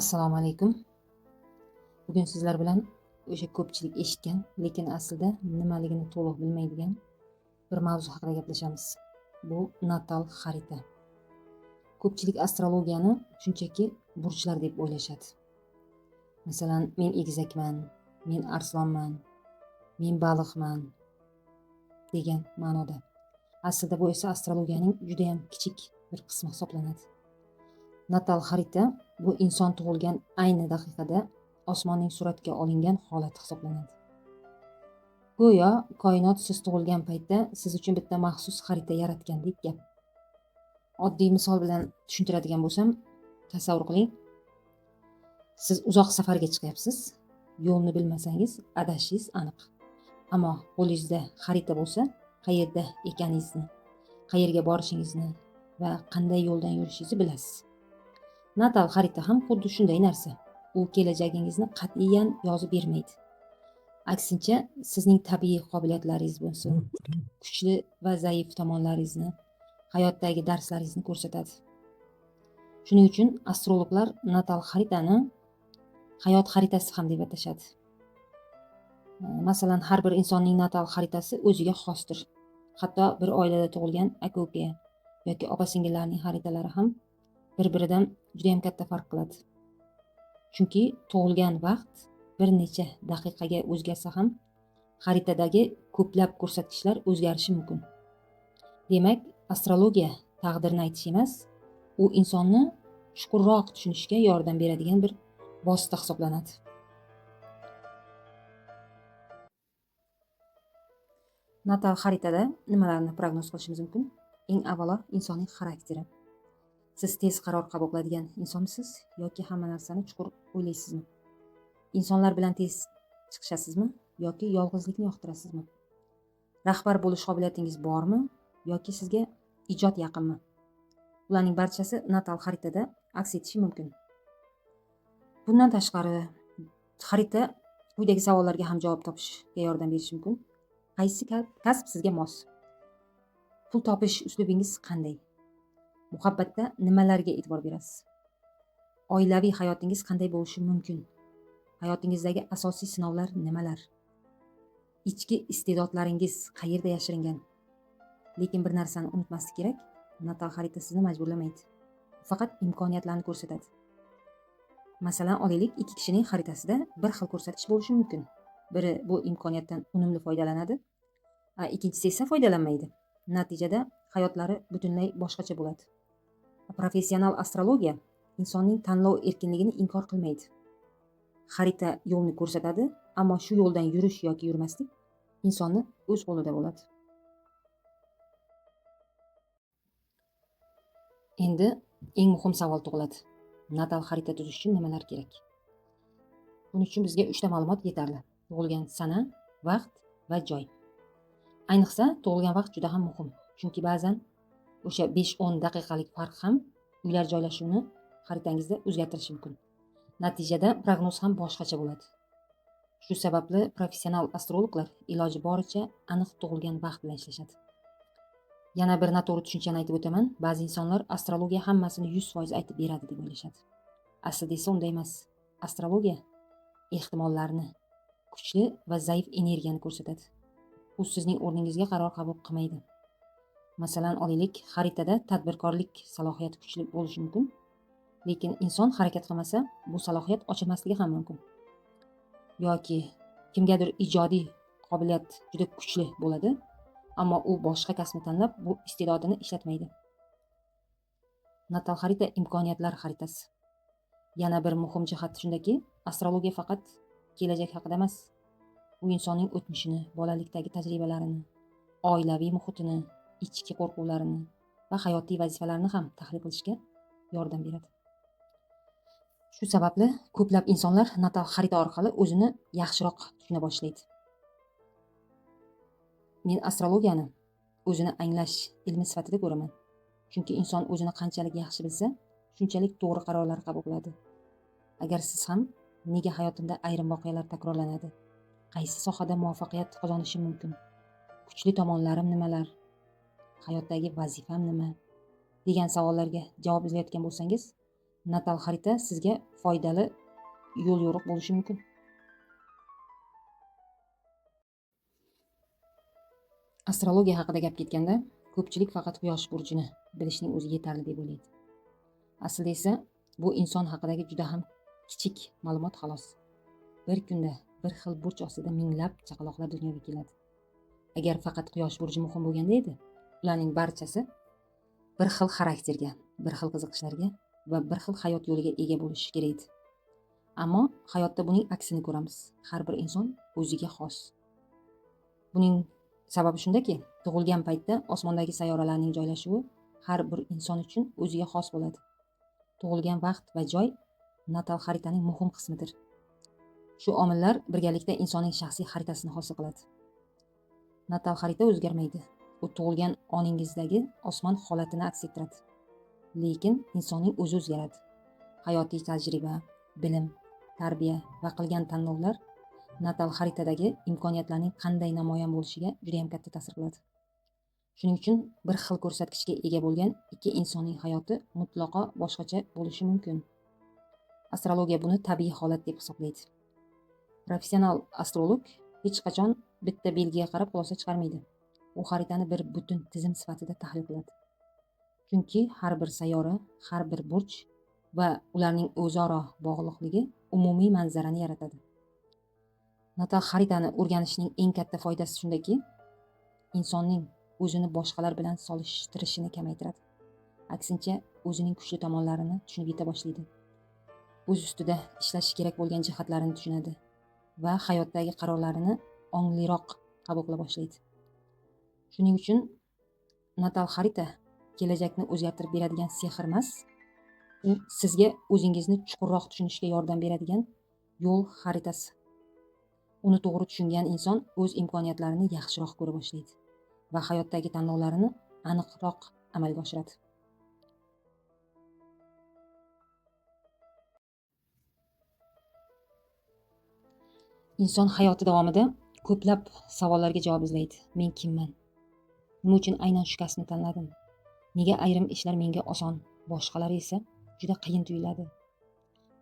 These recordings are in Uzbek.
Assalomu alaykum. Bugun sizlar bilan o'sha ko'pchilik eshitgan, lekin aslida nimaligini to'liq bilmaydigan bir mavzu haqida gaplashamiz. Bu natal xarita. Ko'pchilik astrologiyani shunchaki burchlar deb o'ylashadi. Masalan, men egizakman, men arslonman, men baliqman degan ma'noda. Aslida bu esa astrologiyaning juda ham kichik bir qismi hisoblanadi. Natal xarita bu inson tug'ilgan ayni daqiqada osmonning suratga olingan holati hisoblanadi. Go'yo koinot siz tug'ilgan paytda siz uchun bitta maxsus xarita yaratgandek gap. Oddiy misol bilan tushuntiradigan bo'lsam, tasavvur qiling. Siz uzoq safarga chiqyapsiz. Yo'lni bilmasangiz adashishingiz aniq. Ammo qo'lingizda xarita bo'lsa, qayerda ekaningizni, qayerga borishingizni va qanday yo'ldan yurishingizni bilasiz. Natal xarita ham xuddi shunday narsa. U kelajagingizni qat'iyan yozib bermaydi. Aksincha, sizning tabiiy qobiliyatlaringiz bo'lsin, kuchli va zaif tomonlaringizni, hayotdagi darslaringizni ko'rsatadi. Shuning uchun astrologlar natal xaritani hayot xaritasi ham deb atashadi. Masalan, har bir insonning natal xaritasi o'ziga xosdir. Hatto bir oilada tug'ilgan aka-uka yoki opa-singillarning xaritalari ham bir-biridan juda ham katta farq qiladi. Chunki tug'ilgan vaqt bir necha daqiqaga o'zgarsa ham xaritadagi ko'plab ko'rsatkichlar o'zgarishi mumkin. Demak, astrologiya taqdirni aytish emas, u insonni chuqurroq tushunishga yordam beradigan bir vosita hisoblanadi. Natal xaritada nimalarni prognoz qilishimiz mumkin? Eng avvalo, insonning xarakteri. Siz tez qaror qabul qiladigan insonmisiz yoki hamma narsani chuqur o'ylaysizmi? Insonlar bilan tez chiqishasizmi yoki yolg'izlikni yoqtirasizmi? Rahbar bo'lish qobiliyatingiz bormi yoki sizga ijod yaqinmi? Ularning barchasi natal xaritada aks etishi mumkin. Bundan tashqari, xarita quyidagi savollarga ham javob topishga yordam berishi mumkin. Qaysi kasb sizga mos? Pul topish uslubingiz qanday? Muhabbatda nimalarga e'tibor berasiz? Oilaviy hayotingiz qanday bo'lishi mumkin? Hayotingizdagi asosiy sinovlar nimalar? Ichki iste'dodlaringiz qayerda yashiringan? Lekin bir narsani unutmaslik kerak, natal xarita sizni majburlamaydi. Faqat imkoniyatlarni ko'rsatadi. Masalan, olaylik, ikki kishining xaritasida bir xil ko'rsatish bo'lishi mumkin. Biri bu imkoniyatdan unumli foydalanadi, ikkinchisi esa foydalanmaydi. Natijada hayotlari butunlay boshqacha bo'ladi. Professional astrologiya insonning tanlov erkinligini inkor qilmaydi. Xarita yo'lni ko'rsatadi, ammo shu yo'ldan yurish yoki yurmaslik insonni o'z qo'lida bo'ladi. Endi eng muhim savol tug'iladi. Natal xarita tuzish uchun nimalar kerak? Buning uchun bizga 3 ta ma'lumot yetarli. Tug'ilgan sana, vaqt va joy. Ayniqsa, tug'ilgan vaqt juda ham muhim. Chunki ba'zan o'sha 5-10 daqiqalik farq ham uylar joylashuvini xaritangizda o'zgartirishi mumkin. Natijada prognoz ham boshqacha bo'ladi. Shu sababli professional astrologlar iloji boricha aniq tug'ilgan vaqt bilan ishlashadi. Yana bir noto'g'ri tushunchani aytib o'taman. Ba'zi insonlar astrologiya hammasini 100% aytib beradi deb o'ylashadi. Aslida esa unday emas. Astrologiya ehtimollarni, kuchli va zaif energiyani ko'rsatadi. U sizning o'rningizga qaror qabul qilmaydi. Masalan, olaylik, xaritada tadbirkorlik salohiyati kuchli bo'lishi mumkin, lekin inson harakat qilmasa, bu salohiyat ochilmasligi ham mumkin. Yoki kimgadir ijodiy qobiliyat juda kuchli bo'ladi, ammo u boshqa kasbni tanlab, bu iste'dodini ishlatmaydi. Natal xarita imkoniyatlar xaritasi. Yana bir muhim jihat shundaki, astrologiya faqat kelajak haqida emas, u insonning o'tmishini, bolalikdagi tajribalarini, oilaviy muhitini, ichki qo'rquvlarini va hayotiy vazifalarini ham tahlil qilishga yordam beradi. Shu sababli ko'plab insonlar natal xarita orqali o'zini yaxshiroq tushuna boshlaydi. Men astrologiyani o'zini anglash ilmi sifatida ko'raman. Chunki inson o'zini qanchalik yaxshi bilsa, shunchalik to'g'ri qarorlar qabul qiladi. Agar siz ham nega hayotimda ayrim voqealar takrorlanadi? Qaysi sohada muvaffaqiyat qozonishim mumkin? Kuchli tomonlarim nimalar? Hayotdagi vazifam nima? Degan savollarga javob izlayotgan bo'lsangiz, natal xarita sizga foydali yo'l yo'riq bo'lishi mumkin. Astrologiya haqida gap ketganda, ko'pchilik faqat quyosh burjini bilishning o'zi yetarli deb o'ylaydi. Aslida esa bu inson haqidagi juda ham kichik ma'lumot xolos. Bir kunda bir xil burch ostida minglab chaqaloqlar dunyoga keladi. Agar faqat quyosh burji muhim bo'lganda edi, ularning barchasi bir xil xarakterga, bir xil qiziqishlarga va bir xil hayot yo'liga ega bo'lishi kerak edi. Ammo hayotda buning aksini ko'ramiz. Har bir inson o'ziga xos. Buning sababi shundaki, tug'ilgan paytda osmondagi sayyoralarning joylashuvi har bir inson uchun o'ziga xos bo'ladi. Tug'ilgan vaqt va joy natal xaritaning muhim qismidir. Shu omillar birgalikda insonning shaxsiy xaritasini hosil qiladi. Natal xarita o'zgarmaydi. U tug'ilgan oningizdagi osmon holatini aks ettiradi. Lekin insonning o'zi o'zgaradi. Hayotiy tajriba, bilim, tarbiya va qilgan tanlovlar natal xaritadagi imkoniyatlarning qanday namoyon bo'lishiga juda ham katta ta'sir qiladi. Shuning uchun bir xil ko'rsatkichga ega bo'lgan ikki insonning hayoti mutlaqo boshqacha bo'lishi mumkin. Astrologiya buni tabiiy holat deb hisoblaydi. Professional astrolog hech qachon bitta belgiga qarab xulosa chiqarmaydi. U xaritani bir butun tizim sifatida tahlil qiladi. Chunki har bir sayyora, har bir burch va ularning o'zaro bog'liqligi umumiy manzarani yaratadi. Natal xaritani o'rganishning eng katta foydasi shundaki, insonning o'zini boshqalar bilan solishtirishini kamaytiradi. Aksincha, o'zining kuchli tomonlarini tushunib yeta boshlaydi. O'z ustida ishlashi kerak bo'lgan jihatlarini tushunadi va hayotdagi qarorlarini ongliroq qabul qila boshlaydi. Shuning uchun natal xarita kelajakni o'zgartirib beradigan sehr emas, u sizga o'zingizni chuqurroq tushunishga yordam beradigan yo'l xaritasi. Uni to'g'ri tushungan inson o'z imkoniyatlarini yaxshiroq ko'ra boshlaydi va hayotdagi tanlovlarini aniqroq amalga oshiradi. Inson hayoti davomida ko'plab savollarga javob izlaydi. Men kimman? Nima uchun aynan shu kasbni tanladim? Nega ayrim ishlar menga oson, boshqalari esa juda qiyin tuyuladi?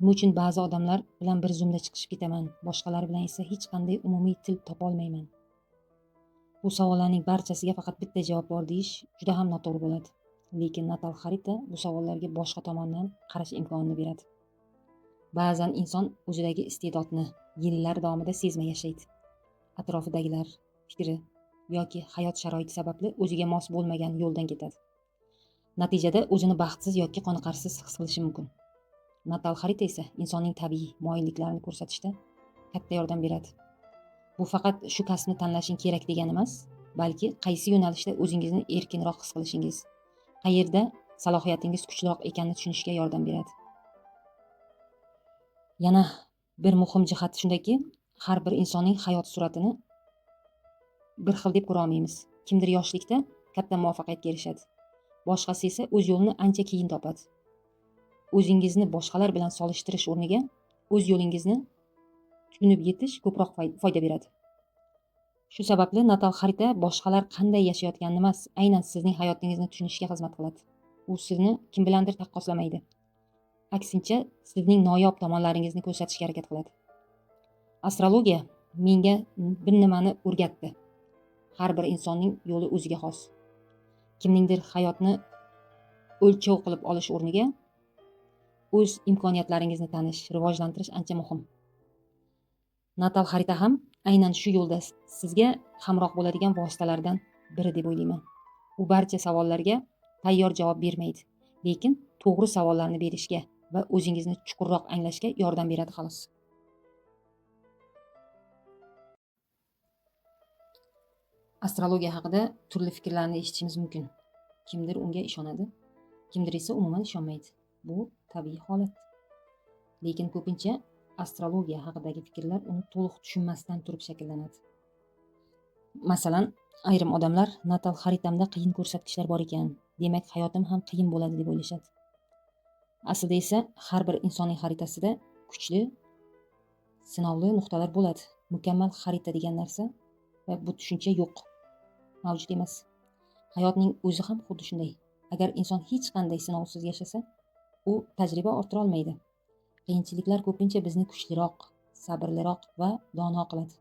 Nima uchun ba'zi odamlar bilan bir zumda chiqishib ketaman, boshqalar bilan esa hech qanday umumiy til topa olmayman? Bu savollarning barchasiga faqat bitta javob bor deyish juda ham noto'g'ri bo'ladi. Lekin natal xarita bu savollarga boshqa tomondan qarash imkonini beradi. Ba'zan inson o'zidagi iste'dodni yillar davomida sezmay yashaydi. Atrofidagilar fikri yoki hayot sharoiti sababli o'ziga mos bo'lmagan yo'ldan ketadi. Natijada o'zini baxtsiz yoki qoniqarsiz his qilishi mumkin. Natal xarita esa insonning tabiiy moyilliklarini ko'rsatishda katta yordam beradi. Bu faqat shu kasbni tanlashing kerak degani emas, balki qaysi yo'nalishda o'zingizni erkinroq his qilishingiz, qayerda salohiyatingiz kuchliroq ekanini tushunishga yordam beradi. Yana bir muhim jihat shundaki, har bir insonning hayot suratini bir xil deb ko'ra olmaymiz. Kimdir yoshlikda katta muvaffaqiyatga erishadi. Boshqasi esa o'z yo'lini ancha keyin topadi. O'zingizni boshqalar bilan solishtirish o'rniga o'z yo'lingizni tushunib yetish ko'proq foyda beradi. Shu sababli natal xarita boshqalar qanday yashayotganini emas, aynan sizning hayotingizni tushunishga xizmat qiladi. U sizni kim bilandir taqqoslamaydi. Aksincha, sizning noyob tomonlaringizni ko'rsatishga harakat qiladi. Astrologiya menga bir nimani o'rgatdi. Har bir insonning yo'li o'ziga xos. Kimningdir hayotni o'lchov qilib olish o'rniga o'z imkoniyatlaringizni tanish, rivojlantirish ancha muhim. Natal xarita ham aynan shu yo'lda sizga hamroh bo'ladigan vositalardan biri deb o'ylayman. U barcha savollarga tayyor javob bermaydi, lekin to'g'ri savollarni berishga va o'zingizni chuqurroq anglashga yordam beradi xolos. Astrologiya haqida turli fikrlarni eshitishimiz mumkin. Kimdir unga ishonadi, kimdir esa umuman ishonmaydi. Bu tabiiy holat. Lekin ko'pincha astrologiya haqidagi fikrlar uni to'liq tushunmasdan turib shakllanadi. Masalan, ayrim odamlar natal xaritamda qiyin ko'rsatkichlar bor ekan, demak hayotim ham qiyin bo'ladi deb o'ylashadi. Aslida esa har bir insonning xaritasida kuchli, sinovli nuqtalar bo'ladi. Mukammal xarita degan narsa va bu tushuncha yo'q, mavjud emas. Hayotning o'zi ham xuddi shunday. Agar inson hech qanday sinovsiz yashasa, u tajriba orttira olmaydi. Qiyinchiliklar ko'pincha bizni kuchliroq, sabrliroq va dono qiladi.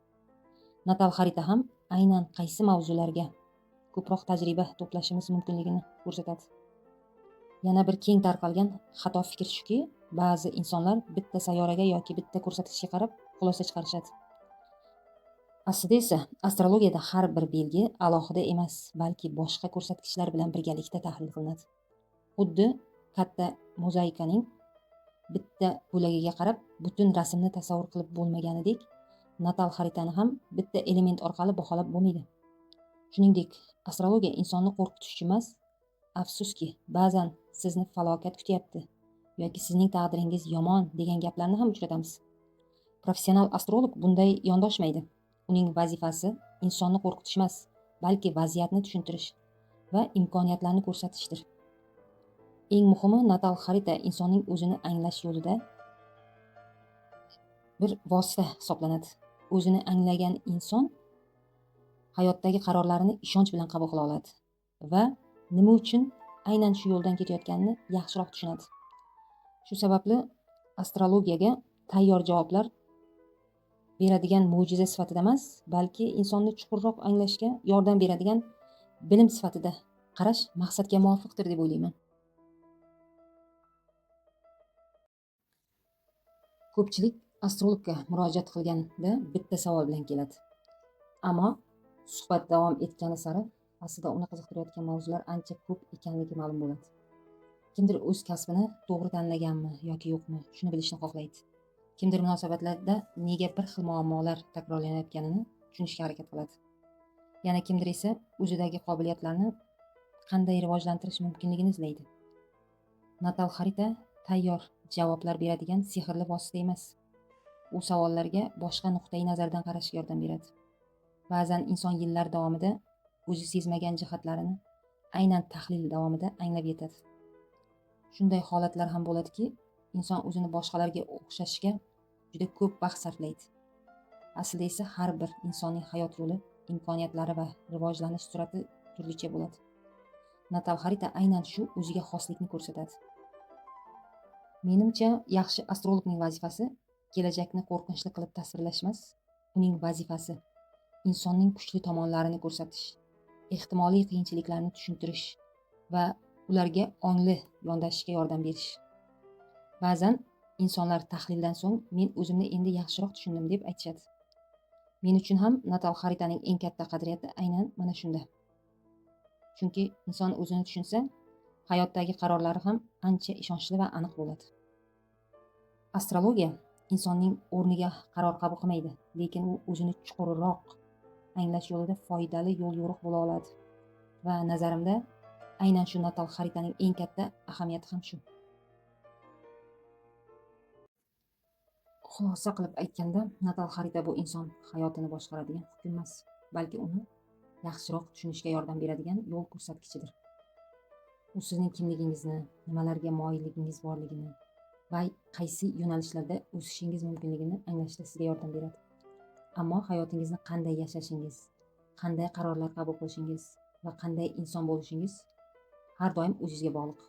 Natal xarita ham aynan qaysi mavzularga ko'proq tajriba to'plashimiz mumkinligini ko'rsatadi. Yana bir keng tarqalgan xato fikr shuki, ba'zi insonlar bitta sayyoraga yoki bitta ko'rsatkichga qarab xulosa chiqarishadi. Aslida esa astrologiyada har bir belgi alohida emas, balki boshqa ko'rsatkichlar bilan birgalikda tahlil qilinadi. Xuddi katta mozaikaning bitta bo'lagiga qarab butun rasmni tasavvur qilib bo'lmaganidek, natal xaritani ham bitta element orqali baholab bo'lmaydi. Shuningdek, astrologiya insonni qo'rqitish uchun emas, afsuski, ba'zan sizni falokat kutyapti yoki sizning taqdiringiz yomon degan gaplarni ham uchratamiz. Professional astrolog bunday yondoshmaydi. Uning vazifasi insonni qo'rqitish emas, balki vaziyatni tushuntirish va imkoniyatlarni ko'rsatishdir. Eng muhimi, natal xarita insonning o'zini anglash yo'lida bir vosita hisoblanadi. O'zini anglagan inson hayotdagi qarorlarini ishonch bilan qabul qila oladi va nima uchun aynan shu yo'ldan ketayotganini yaxshiroq tushunadi. Shu sababli astrologiyaga tayyor javoblar beradigan mo'jiza sifatida emas, balki insonni chuqurroq anglashga yordam beradigan bilim sifatida qarash maqsadga muvofiqdir deb o'ylayman. Ko'pchilik astrologga murojaat qilganda bitta savol bilan keladi. Ammo suhbat davom etgani sari aslida uni qiziqtirayotgan mavzular ancha ko'p ekanligi ma'lum bo'ladi. Kimdir o'z kasbini to'g'ri tanlaganmi yoki yo'qmi, shuni bilishni xohlaydi. Kimdir munosabatlarda nega bir xil muammolar takrorlanayotganini tushunishga harakat qiladi. Yana kimdir esa o'zidagi qobiliyatlarni qanday rivojlantirish mumkinligini izlaydi. Natal xarita tayyor javoblar beradigan sehrli vosita emas. U savollarga boshqa nuqtai nazardan qarashga yordam beradi. Ba'zan inson yillar davomida o'zi sezmagan jihatlarini aynan tahlil davomida anglab yetadi. Shunday holatlar ham bo'ladiki, inson o'zini boshqalarga o'xshashga juda ko'p vaqt sarflaydi. Aslida esa har bir insonning hayot yo'li, imkoniyatlari va rivojlanish sur'ati turlicha bo'ladi. Natal xarita aynan shu o'ziga xoslikni ko'rsatadi. Menimcha, yaxshi astrologning vazifasi kelajakni qo'rqinchli qilib tasvirlash emas, uning vazifasi insonning kuchli tomonlarini ko'rsatish, ehtimoliy qiyinchiliklarni tushuntirish va ularga ongli yondashishga yordam berish. Ba'zan insonlar tahlildan so'ng men o'zimni endi yaxshiroq tushundim deb aytishadi. Men uchun ham natal xaritaning eng katta qadriyati aynan mana shunda. Chunki inson o'zini tushunsa, hayotdagi qarorlari ham ancha ishonchli va aniq bo'ladi. Astrologiya insonning o'rniga qaror qabul qilmaydi, lekin u o'zini chuqurroq anglash yo'lida foydali yo'l yo'riq bo'la oladi. Va nazarimda aynan shu natal xaritaning eng katta ahamiyati ham shu. Xulosa qilib aytganda, natal xarita bu inson hayotini boshqaradigan hukm emas, balki uni yaxshiroq tushunishga yordam beradigan yo'l ko'rsatkichidir. U sizning kimligingizni, nimalarga moyilligingiz borligini va qaysi yo'nalishlarda o'sishingiz mumkinligini anglashda sizga yordam beradi. Ammo hayotingizni qanday yashashingiz, qanday qarorlar qabul qilishingiz va qanday inson bo'lishingiz har doim o'zingizga bog'liq.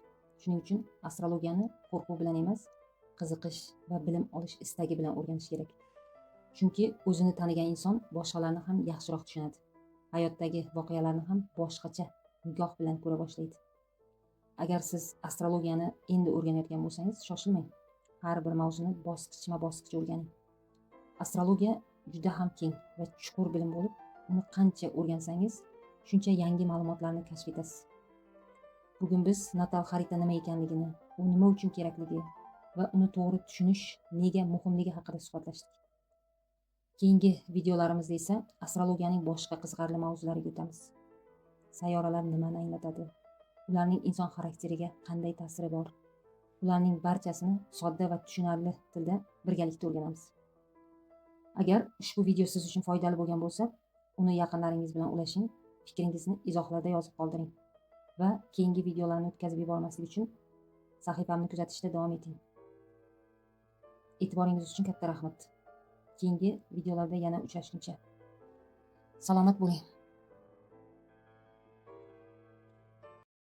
Shuning uchun astrologiyani qo'rquv bilan emas, qiziqish va bilim olish istagi bilan o'rganish kerak. Chunki o'zini tanigan inson boshqalarni ham yaxshiroq tushunadi. Hayotdagi voqealarni ham boshqacha nigoh bilan ko'ra boshlaydi. Agar siz astrologiyani endi o'rganayotgan bo'lsangiz, shoshilmang. Har bir mavzuni bosqichma-bosqich o'rganing. Astrologiya juda ham keng va chuqur bilim bo'lib, uni qancha o'rgansangiz, shuncha yangi ma'lumotlarni kashf etasiz. Bugun biz natal xarita nima ekanligini, u nima uchun kerakligi va uni to'g'ri tushunish nega muhimligi haqida suhbatlashdik. Keyingi videolarimizda esa astrologiyaning boshqa qiziqarli mavzulariga o'tamiz. Sayyoralar nimani anglatadi? Ularning inson xarakteriga qanday ta'siri bor? Ularning barchasini sodda va tushunarli tilda birgalikda o'rganamiz. Agar ushbu video siz uchun foydali bo'lgan bo'lsa, uni yaqinlaringiz bilan ulashing, fikringizni izohlarda yozib qoldiring va keyingi videolarni o'tkazib yubormaslik uchun sahifamni kuzatishda davom eting. E'tiboringiz uchun katta rahmat. Keyingi videolarda yana uchrashguncha salomat bo'ling.